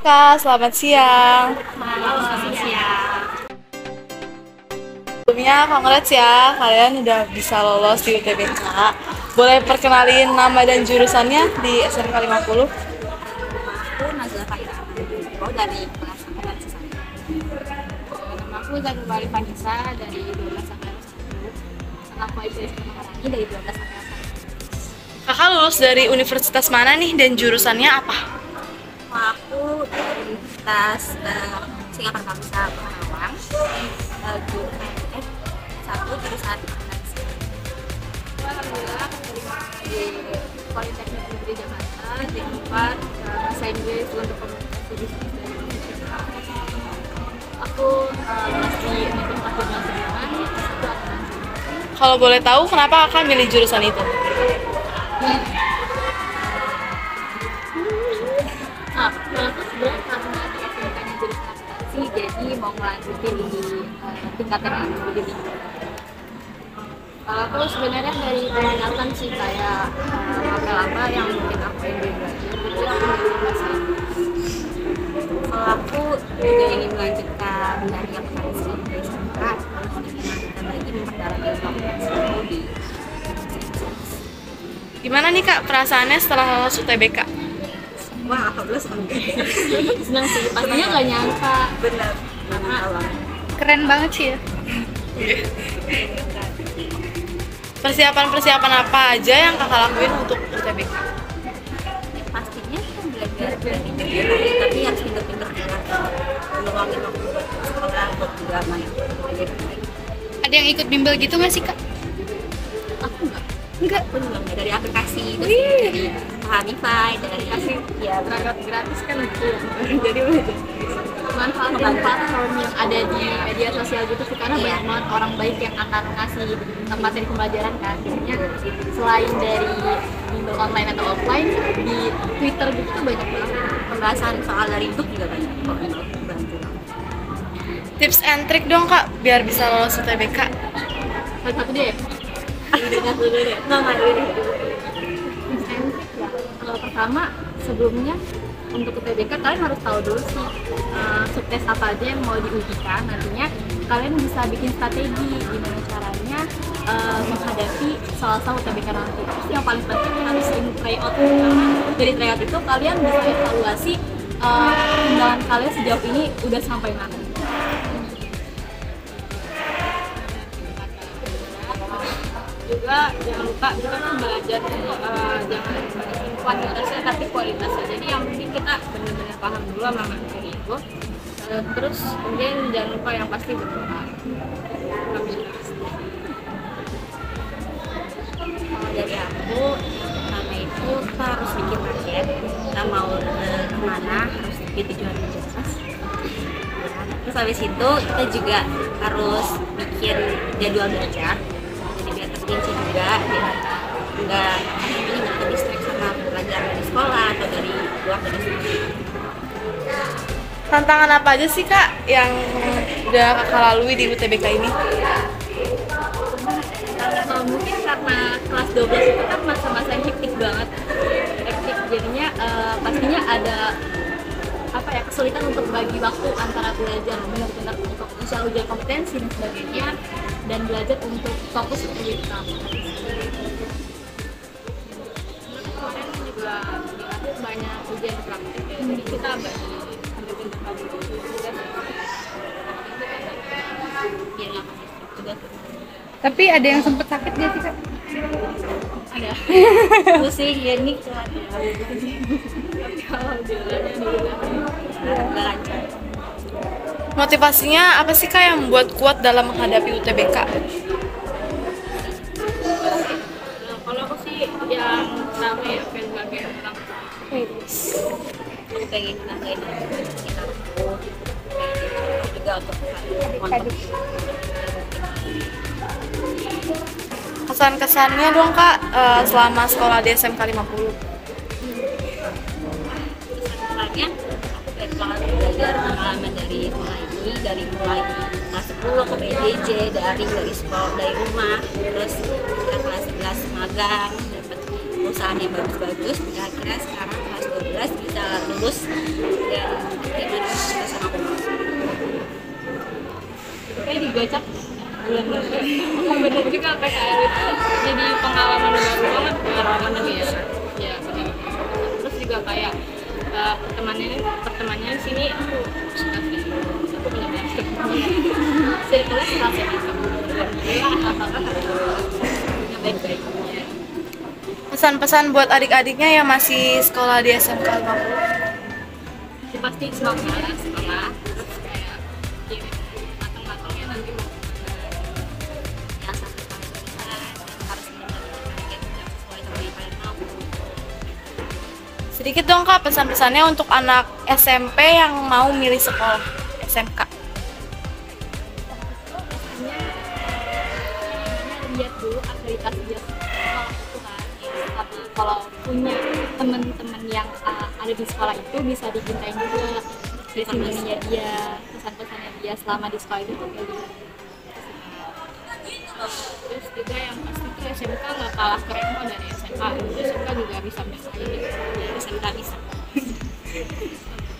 Kak, selamat siang. Selamat siang. Sebelumnya, congrats ya, kalian udah bisa lolos di UTBK. Boleh perkenalin nama dan jurusannya di SMK 50? Aku Nazla Fahira Amaniko dari kelas angkatan sesama. Nama aku Zanul Wali Vanessa dari 12 angkatan 1. Nama aku Aisyah Maharani dari 12 angkatan 1. Kakak lulus dari universitas mana nih dan jurusannya apa? Aku dari Universitas Singapura Bangsa Penawang. Jurusan satu jurusan akuntansi. Alhamdulillah keterima di Politeknik Negeri Jakarta di tempat bahasa Inggris untuk komunikasi bisnis dan internasional. Aku lulus di Universitas Jenderal Sudirman itu akuntansi. Kalau boleh tahu, kenapa kakak milih jurusan itu? Kalau aku sebenarnya karena di SMK-nya jurusan akuntansi, jadi mau melanjutin di tingkatan yang lebih tinggi. Kalau aku sebenarnya dari peminatan sih kayak laba-laba yang mungkin aku ingin belajar, jadi aku ingin bahasa Inggris. Kalau aku juga ingin melanjutkan dari akuntansi di SMK, terus ingin melanjutkan lagi memperdalam ilmu akuntansi di Gimana nih Kak perasaannya setelah lolos UTBK? Wah, alhamdulillah senang sih, pastinya nggak nyangka. Benar, Keren banget sih ya. Persiapan-persiapan apa aja yang kakak lakuin untuk UTBK? pastinya kita belajar dari tapi harus pintar-pintar meluangin waktu buat sekolah, buat drama yang belajar baik. Ada yang ikut bimbel gitu nggak sih Kak? Aku enggak benar dari aplikasi, dari Hamify, dari ya berangkat gratis kan gitu ya. Jadi belajar manfaat platform yang ada di media sosial gitu sih, karena banyak banget orang baik yang akan ngasih materi pembelajaran kan. Biasanya selain dari bimbel online atau offline, di Twitter gitu tuh banyak banget pembahasan soal dari hidup juga banyak kok yang bantu. Tips and trick dong Kak biar bisa lolos UTBK. Satu deh. Nggak dulu. Kalau pertama sebelumnya untuk UTBK kalian harus tahu dulu sih subtes apa aja yang mau diujikan. Nantinya kalian bisa bikin strategi gimana caranya menghadapi soal-soal UTBK nanti. Terus yang paling penting harus ilmu tryout, karena dari tryout itu kalian bisa evaluasi perkembangan kalian sejauh ini udah sampai mana. Juga jangan lupa kita kan belajar jangan kuantitasnya tapi kualitasnya. Jadi yang penting kita benar-benar paham dulu sama materi itu. Terus kemudian jangan lupa yang pasti berdoa. Kalau dari aku yang pertama itu kita harus bikin target, kita mau kemana, harus bikin tujuan yang jelas. Terus habis itu kita juga harus bikin jadwal belajar. Terperinci juga biar nggak terdistract sama pelajaran dari sekolah atau dari luar dari sini. Tantangan apa aja sih Kak yang udah kakak lalui di UTBK ini? Mungkin karena kelas 12 itu kan masa-masa yang hektik banget, jadinya pastinya ada kesulitan untuk bagi waktu antara belajar benar-benar untuk usaha ujian kompetensi dan sebagainya, dan belajar untuk fokus ke ujian. Kemarin juga banyak ujian praktik ya, jadi kita bagi Tapi ada yang sempet sakit gak sih Kak? ada pusing ya nih cuma kalau lancar. Motivasinya apa sih Kak yang membuat kuat dalam menghadapi UTBK? Kalau aku sih yang pertama ya pengen bagian orang aku pengen nanggain aku juga untuk Kesan-kesannya dong Kak selama sekolah di SMK 50. kesannya aku pengen banget belajar pengalaman dari mulai kelas 10 ke PJJ, dari sekolah, dari rumah, terus kita kelas 11 magang, dapat perusahaan yang bagus-bagus, akhirnya sekarang kelas 12 bisa lulus dan itu sama aku. Kayak digocap bulan-bulan. Bener juga PKL itu jadi pengalaman baru banget, pengalaman ya. Ya benar. Terus juga kayak pertemanannya di sini aku suka sih. Aku benar-benar suka. Saya kelas rasa itu. Baik-baik. Pesan-pesan buat adik-adiknya yang masih sekolah di SMK 50. Ya, pasti semangat sekolah, terus kayak matang-matangnya nanti mau ya sampai bisa harus benar-benar sesuai sama yang kalian mau. Sedikit dong Kak pesan-pesannya untuk anak SMP yang mau milih sekolah SMK. Lihat dulu akreditasi dia sekolah itu kan, tapi kalau punya teman-teman yang ada di sekolah itu bisa dimintain juga pesan-pesannya dia selama di sekolah itu kayak gitu. Terus juga yang pasti tuh SMK nggak kalah keren kok dari SMA. SMK juga bisa bersaing ya, SMK bisa.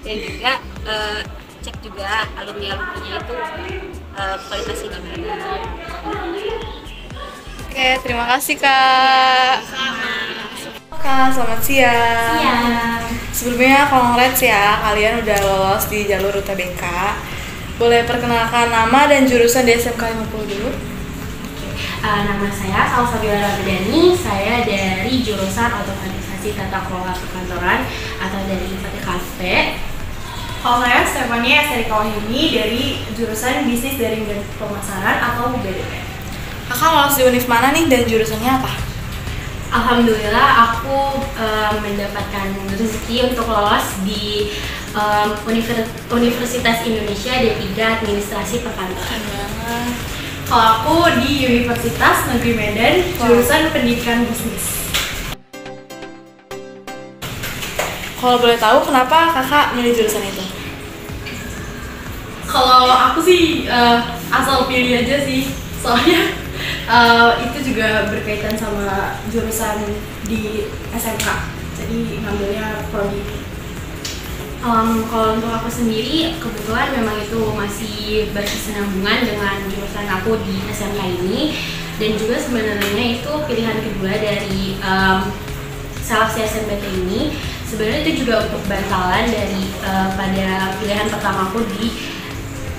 Dan juga cek juga alumni-alumninya itu kualitasnya gimana. Oke, terima kasih Kak. Kak, selamat siang. Siang. Sebelumnya congrats ya, kalian udah lolos di jalur UTBK. Boleh perkenalkan nama dan jurusan di SMK 50 dulu? Nama saya Salsabila Ramadhani, saya dari jurusan Otomatisasi Tata Kelola Perkantoran atau dari IPTKP. Kalau saya Stefania Esterika Wahyuni dari jurusan Bisnis Daring dan Pemasaran atau BDP. Kakak lolos di univ mana nih dan jurusannya apa? Alhamdulillah aku mendapatkan rezeki untuk lolos di Universitas Indonesia D3 Administrasi Perkantoran. Kalau aku di Universitas Negeri Medan, jurusan Pendidikan Bisnis. Kalau boleh tahu kenapa kakak milih jurusan itu? Kalau aku sih asal pilih aja sih, soalnya itu juga berkaitan sama jurusan di SMK, jadi ngambilnya prodi. Kalau untuk aku sendiri, kebetulan memang itu masih berkesinambungan dengan jurusan aku di SMK ini, dan juga sebenarnya itu pilihan kedua dari seleksi SNMPT ini. Sebenarnya itu juga untuk bantalan dari pada pilihan pertamaku di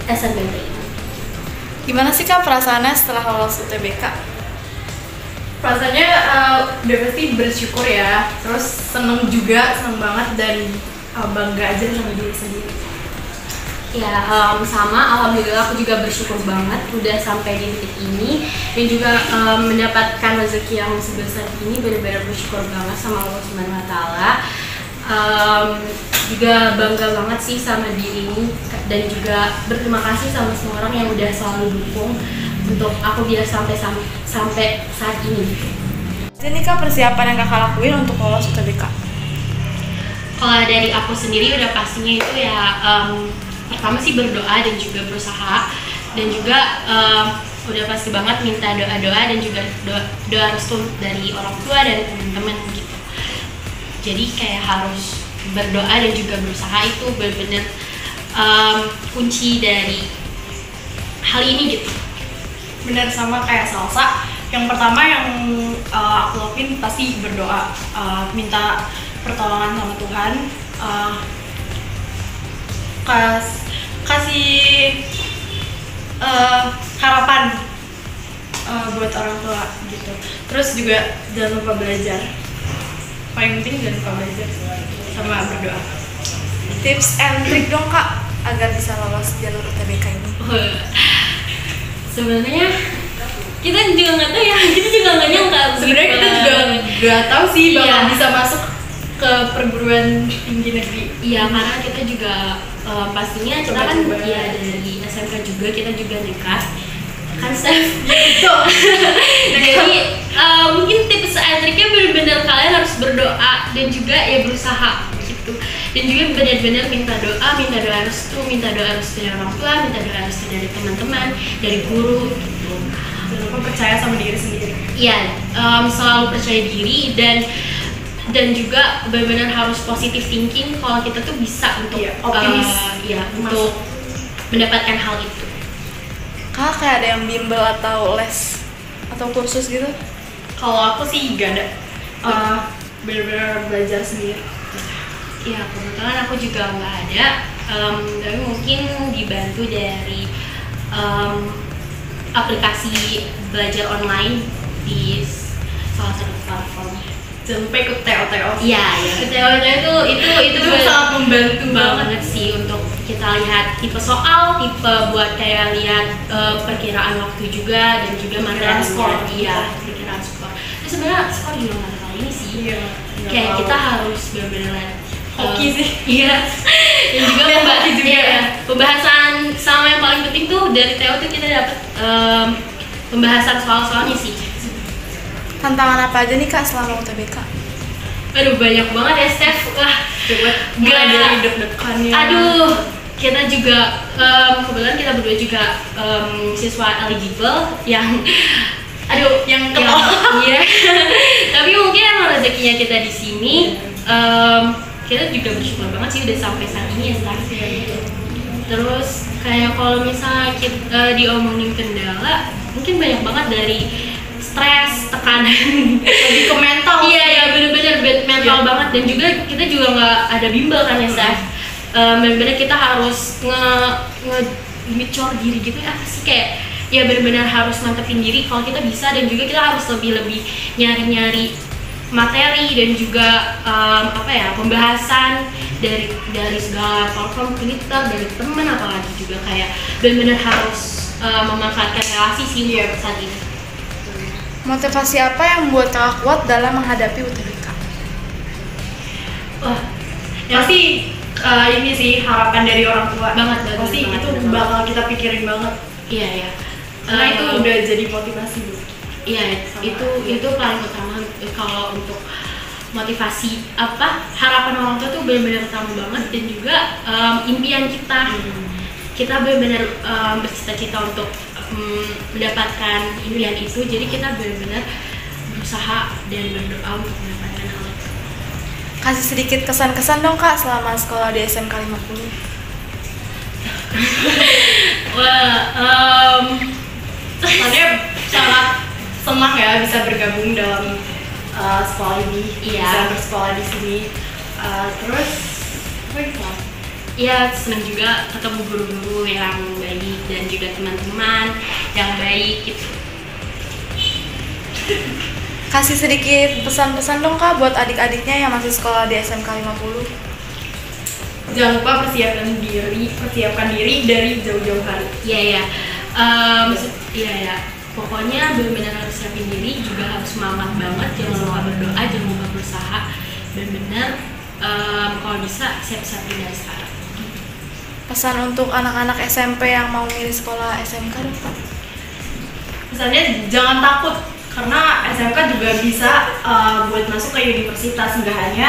SNMPT ini. Gimana sih Kak perasaannya setelah lolos UTBK? Perasaannya udah pasti bersyukur ya, terus seneng banget dan bangga aja sama diri sendiri. Ya, sama alhamdulillah aku juga bersyukur banget udah sampai di titik ini dan juga mendapatkan rezeki yang sebesar ini. Benar-benar bersyukur banget sama Allah Subhanahu wa taala. Juga bangga banget sih sama diri ini dan juga berterima kasih sama semua orang yang udah selalu dukung untuk aku biar sampai saat ini. Jadi Kak persiapan yang kakak lakuin untuk lolos UTBK? Kalau dari aku sendiri udah pastinya itu ya pertama sih berdoa dan juga berusaha, dan juga udah pasti banget minta doa-doa dan juga doa restu dari orang tua dan teman-teman gitu. Jadi kayak harus berdoa dan juga berusaha itu benar-benar kunci dari hal ini gitu. Benar sama kayak Salsa. Yang pertama yang aku lakuin pasti berdoa, minta pertolongan sama Tuhan, kasih harapan buat orang tua gitu. Terus juga jangan lupa belajar. Paling penting jangan lupa belajar sama berdoa. Tips and trick dong Kak agar bisa lolos jalur UTBK ini. Sebenarnya kita juga nggak tahu ya, kita juga nggak nyangka. Sebenarnya kita juga nggak tahu sih bakal Iya. bisa masuk ke perguruan tinggi negeri. Iya, karena kita juga pastinya kita kan Coba-coba. ya dari SMK juga kita juga nekat kan Steph. Itu. Jadi mungkin tips and triknya benar-benar kalian harus berdoa dan juga ya berusaha gitu, dan juga benar-benar minta doa restu dari orang tua, minta doa restu dari teman-teman, dari guru gitu. Jangan lupa percaya sama diri sendiri. Iya, selalu percaya diri dan dan juga benar-benar harus positive thinking kalau kita tuh bisa untuk optimis. Untuk mendapatkan hal itu. Kak, kayak ada yang bimbel atau les atau kursus gitu? Kalau aku sih gak ada, benar-benar belajar sendiri. Ya kebetulan aku juga nggak ada, tapi mungkin dibantu dari aplikasi belajar online di salah satu platform. Jangan lupa ikut TO-TO. Iya, TO itu sangat membantu banget sih untuk kita lihat tipe soal, tipe buat kayak lihat perkiraan waktu juga dan juga Perkiraan materialnya. skor. Iya, perkiraan skor. Terus sebenarnya skor juga nggak terlalu ini sih. Iya. Kayak kita harus benar-benar Hoki sih. Iya. Dan juga Hoki juga. iya, pembahasan sama yang paling penting tuh dari TO tuh kita dapat pembahasan soal-soalnya sih. Tantangan apa aja nih Kak selama UTBK? Aduh banyak banget ya Steph. Wah, Mulai dari deg-degannya. aduh, kita juga kebetulan kita berdua juga siswa eligible yang yang iya. Tapi mungkin emang rezekinya kita di sini. Kita juga bersyukur banget sih udah sampai saat ini ya Steph. Terus kayak kalau misalnya kita diomongin kendala, mungkin banyak banget dari stres, tekanan, Lebih ke mental. iya bener-bener mental banget, dan juga kita juga nggak ada bimbel kan ya Steph. Bener-bener kita harus ngecor diri gitu ya, apa sih kayak ya bener-bener harus mantepin diri kalau kita bisa, dan juga kita harus lebih nyari-nyari materi dan juga pembahasan dari segala platform Twitter, dari teman, apalagi juga kayak benar-benar harus memanfaatkan relasi sih untuk saat ini. Motivasi apa yang membuat Kakak kuat dalam menghadapi UTBK? Wah, Pasti ini sih harapan dari orang tua. Banget, Pasti banget, itu banget. bakal kita pikirin banget. iya. Karena itu udah jadi motivasi bu. Iya, itu paling utama kalau untuk motivasi harapan orang tua tuh benar-benar utama banget, dan juga impian kita. Kita benar-benar bercita-cita untuk mendapatkan impian itu, jadi kita benar-benar berusaha dan berdoa untuk mendapatkan hal itu. Kasih sedikit kesan-kesan dong Kak selama sekolah di SMK 50. Wah, Soalnya sangat senang ya bisa bergabung dalam sekolah ini, Iya. bisa bersekolah di sini. Terus apa itu? ya senang juga ketemu guru-guru yang baik dan juga teman-teman yang baik gitu. Kasih sedikit pesan-pesan dong Kak buat adik-adiknya yang masih sekolah di SMK 50. Jangan lupa persiapkan diri dari jauh-jauh hari. Iya. Pokoknya benar-benar harus siapin diri, juga harus semangat banget, jangan lupa berdoa, jangan lupa berusaha, benar-benar kalau bisa siap-siapin dari sekarang. Pesan untuk anak-anak SMP yang mau milih sekolah SMK dong Kak. Misalnya jangan takut, karena SMK juga bisa buat masuk ke universitas, nggak hanya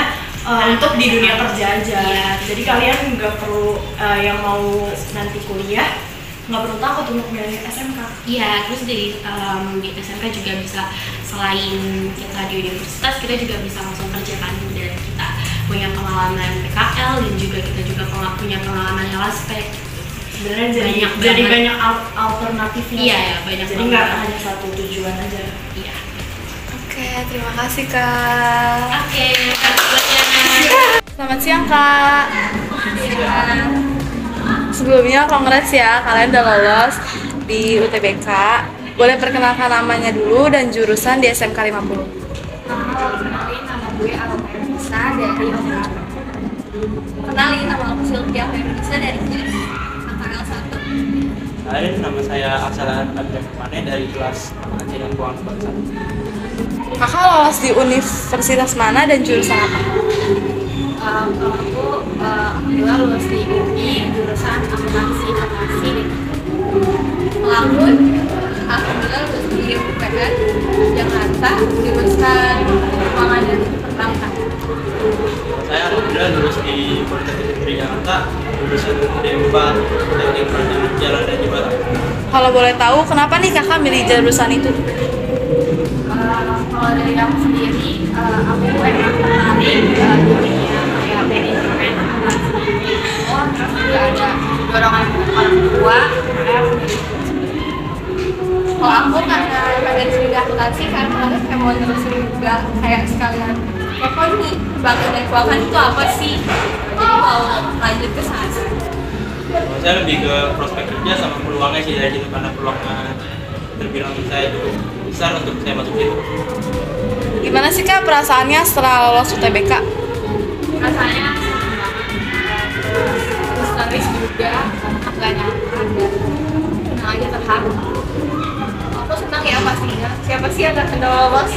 untuk di dunia kerja aja. Iya. Jadi kalian nggak perlu yang mau nanti kuliah nggak perlu takut untuk milih SMK. Iya, terus di SMK juga bisa, selain kita di universitas, kita juga bisa langsung kerja kan, dan kita punya pengalaman PKL, dan juga kita juga punya pengalaman LSP. Sebenarnya Banyak jadi banget. banyak alternatifnya. Iya, ya, banyak Jadi banget. nggak hanya satu tujuan aja. Iya. Oke, terima kasih Kak. Oke, makasih banyak. Selamat siang Kak. Sebelumnya congrats ya, kalian udah lolos di UTBK. Boleh perkenalkan namanya dulu dan jurusan di SMK 50. Kenalin, nama gue Aroma Elisa dari Oman. Kenalin, nama aku Sylvia Ferusa dari JS Angkatan 1. Hai, nama saya Aksalan Abdurrahmane dari kelas Pengajian Keuangan Bangsa. Kakak lolos di universitas mana dan jurusan apa? Kalau aku alhamdulillah lulus di UI jurusan akuntansi farmasi. Pelakon alhamdulillah lulus di UPN Jakarta jurusan keuangan dan perbankan. Saya alhamdulillah lulus di Politeknik Negeri Jakarta, jurusan D4 Teknik Perancangan Jalan dan Jembatan. Kalau boleh tahu, kenapa nih kakak milih jurusan itu? Kalau Kalau dari aku sendiri, aku emang tertarik dunia kayak manajemen akuntansi. Oh, terus juga ada dorongan orang tua. Makanya aku jadi kalau aku karena emang dari segi akuntansi karena aku kayak mau nerusin juga kayak sekalian kepo nih bangun dan keuangan itu apa sih, jadi mau lanjut ke sana. Kalau saya lebih ke prospek kerja sama peluangnya sih dari situ, karena peluangnya terbilang saya cukup besar untuk saya masuk situ. Gimana sih Kak perasaannya setelah lolos UTBK? Rasanya senang banget, terus nangis juga karena gak nyangka dan senang aja terharu. Aku senang ya pastinya, siapa sih yang gak kenal lolos?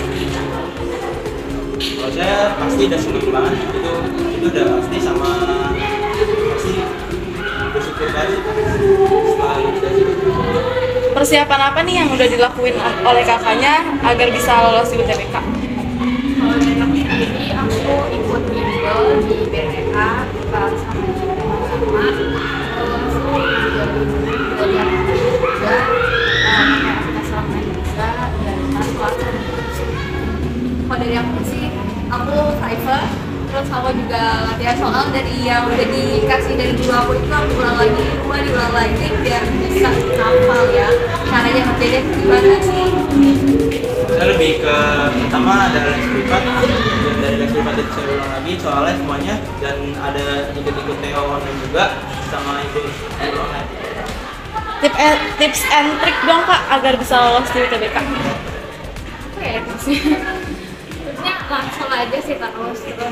Kalau saya pasti udah seneng banget, itu udah pasti, sama pasti bersyukur banget setelah lulus dari situ. Persiapan apa nih yang udah dilakuin oleh kakaknya agar bisa lolos di UTBK? Kalau dari aku sendiri, aku ikut bimbel di BRA sama teman-teman. Terus juga belajar juga, pakai aplikasi online juga, dan langsung. Kalau dari aku sih, aku driver. Terus aku juga latihan soal dari yang udah dikasih dari guru aku itu, aku ulang lagi di rumah, diulang lagi biar bisa hafal ya. Caranya ngerjainnya gimana sih? Saya lebih ke pertama ada les privat, dan dari les privat itu saya ulang lagi soalnya semuanya, dan ada ikut-ikut TO online juga sama ikut TO online. Tips and trick dong Kak agar bisa lolos di UTBK. Oke, terusnya langsung aja sih terus juga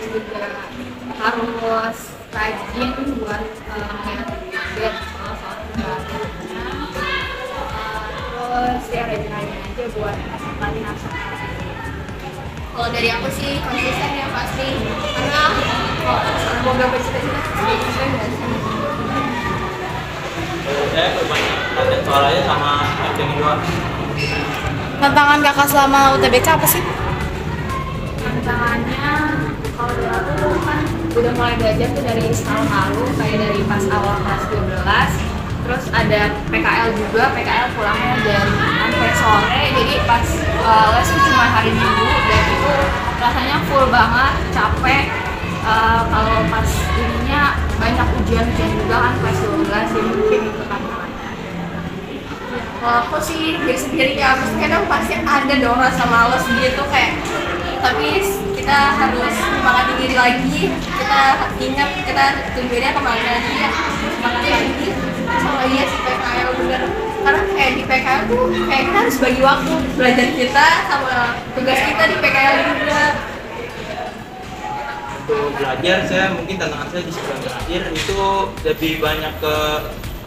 harus rajin buat biar soal pembahasannya. Terus ya rajin-rajin aja buat ngapalin naskah. Kalau dari aku sih konsisten ya pasti, karena kalau mau gambar cita-cita konsisten nggak sih? Saya banyak latihan soal aja sama acting doang. Tantangan kakak selama UTBK apa sih? Tantangannya kalau dari aku kan udah mulai belajar tuh dari tahun lalu, kayak dari pas awal kelas 12. Terus ada PKL juga, PKL pulangnya dari sampai sore, jadi pas les tuh cuma hari Minggu dan itu rasanya full banget, capek. Kalau pas ininya banyak ujian-ujian juga kan kelas 12, jadi mungkin itu tantangannya. Kalau aku sih diri sendiri ya, kadang pasti ada dong rasa males gitu kayak, tapi kita harus semangat diri lagi, kita ingat kita tujuannya kemana ya, semangat lagi. Sama iya sih PKL bener, karena kayak di PKL tuh kayak kita harus bagi waktu belajar kita sama tugas kita di PKL juga. Untuk belajar saya mungkin tantangan saya di sebulan terakhir itu lebih banyak ke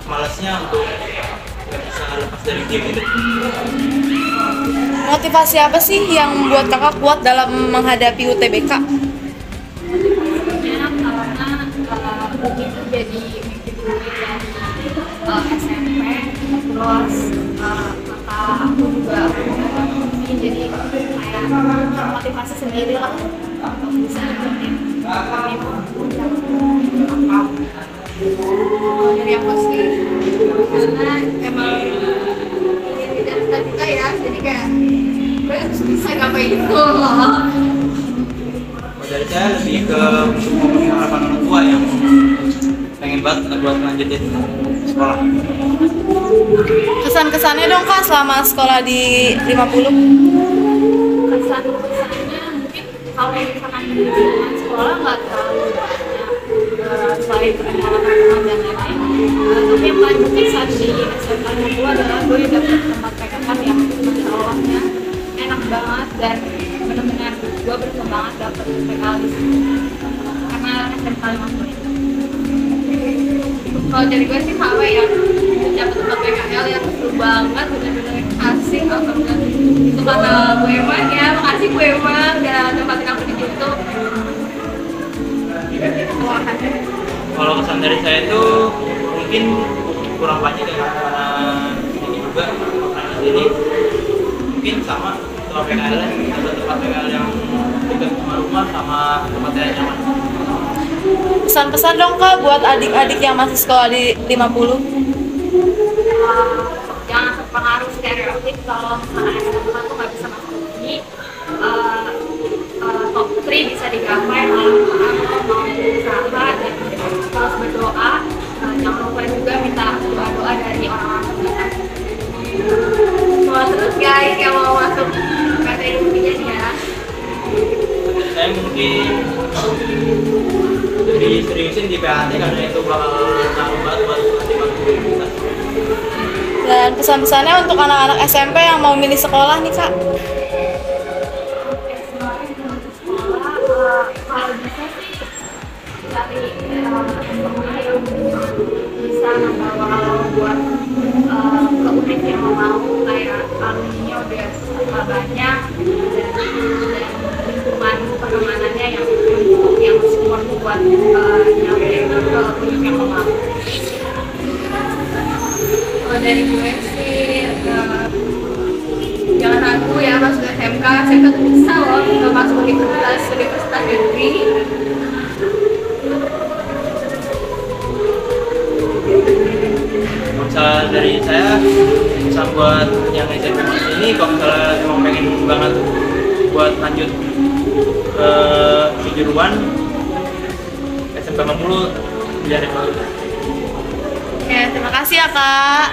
malasnya untuk nggak bisa lepas dari game itu. Motivasi apa sih yang membuat kakak kuat dalam menghadapi UTBK? Motivasinya karena itu jadi mimpi gue dari SMP, terus kakak aku juga ini jadi kayak motivasi sendiri lah untuk bisa ikutin kami apa. Kalau dari aku sih karena emang ini tidak cita-cita ya, jadi kayak gue harus bisa ngapain itu loh. Dari saya lebih ke memenuhi harapan orang tua yang pengen banget buat lanjutin sekolah. Kesan-kesannya dong Kak selama sekolah di 50? Kesan-kesannya mungkin kalau misalkan di lingkungan sekolah nggak terlalu banyak selain pengalaman dan lain-lain, tapi yang paling berkesan di SMA gue adalah gue dapet tempat PKK yang masya Allahnya enak banget dan benar-benar gue beruntung banget dapet PKL di sini karena SMK 50 itu. Kalau dari gue sih KW ya, dapet tempat PKL yang seru banget, benar-benar asik, alhamdulillah. Itu kata Bu Eman ya, makasih Bu Eman udah tempatin aku di situ. Kalau kesan dari saya itu mungkin kurang banyak ya, karena ini juga makanya sendiri mungkin sama tempat PKL, ada tempat PKL yang dekat rumah sama tempat yang nyaman. Pesan-pesan dong Kak buat adik-adik yang masih sekolah di 50. Jangan terpengaruh stereotip kalau misalnya SMA tuh nggak bisa masuk ini. pilih PAT karena itu bakal ngaruh banget buat nanti waktu kita. Dan pesan-pesannya untuk anak-anak SMP yang mau milih sekolah nih kak? Kalau bisa sih cari sekolah yang bisa membawa buat ke univ yang mau, kayak alumninya udah banyak dan lingkungan pertemanannya yang support buat nyampe ke univ yang mau. Kalau dari gue sih jangan ragu ya masuk SMK tuh bisa loh untuk masuk universitas negeri. Kalau misalnya dari saya bisa buat yang SMP ini, kalau misalnya emang pengen banget buat lanjut ke kejuruan SMP 40 biarin banget. Oke, terima kasih ya kak.